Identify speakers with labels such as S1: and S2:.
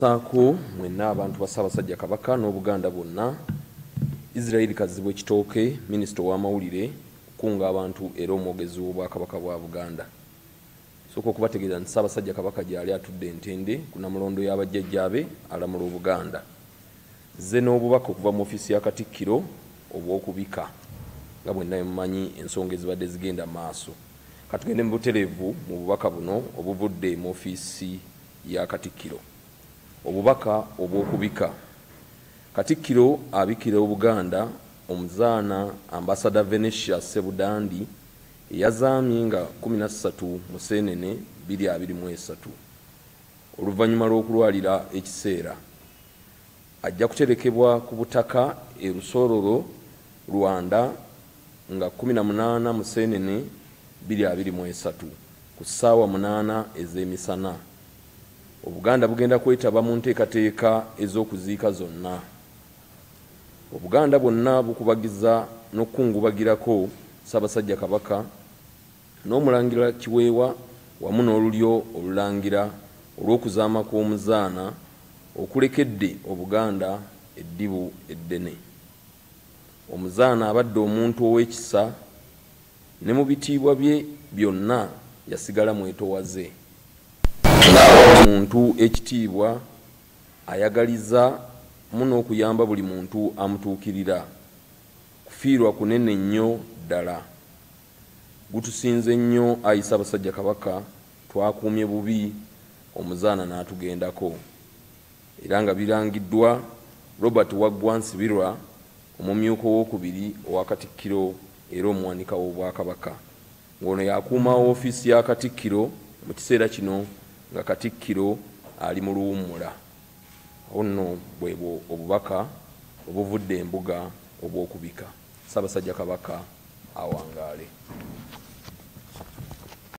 S1: Saako mwenna abantu ba Ssaabasajja Kabaka n'Obuganda bwonna. Israel Kazibwe Kitooke, Minisita w'Amawulire, kunga abantu era omwogezi w'Obwakabaka bwa Buganda. Sooka okubategeeza nti Ssaabasajja Kabaka gyali atudde Ntende ku Namulondo y'abajjajjaabe alamula Obuganda. Zze n'obubaka okuva mu ofiisi ya Katikkiro obw'okubika nga bwenna mumanyi ensonga ezibadde zigenda maaso. Katugende mu butereevu mu bubaka buno obuvudde mu ofiisi ya Katikkiro. Obubaka obw'okubika. Katikkiro abikira Obuganda omuzaana Ambassador Venetia Sebudandi eyazaamye nga 13 Museenene 2023. Oluvannyuma lw'okulwalira ekiseera ajja kuterekebwa ku butaka e Lusororo Rwanda nga 18 Museenene 2023 ku ssaawa 8 ez'emisana. Obuganda bugenda kwetaba mu nteekateeka ez'okuziika zonna. Obuganda bwonna bukubagiza n'okungubagirako Ssaabasajja Kabaka n'Omulangira Kiweewa wamu n'olulyo olulangira olw'okuzaama kw'omuzaana okulekedde Obuganda eddibu eddene. Omuzaana abadde omuntu ow'ekisa ne mu bitiibwa bye byonna yasigala mwetowaze. Muntu ekitiibwa ayagaliza muno okuyamba buli muntu amutuukirira. Kufiirwa kunene nnyo ddala. Gutusinze nnyo Ayi Ssaabasajja Kabaka, twakuumye bubi omuzaana n'atugendako. Era nga birangiddwa Robert Waggwa Nsibirwa, omumyuka ow'okubiri owa Katikkiro era omuwanika w'Obwakabaka. Ng'ono yakuuma ofiisi ya Katikkiro mu kiseera kino nga Katikkiro ali mu luwummula. Ono bwebwo obubaka obuvudde embuga obw'okubika. Ssaabasajja Kabaka awanga.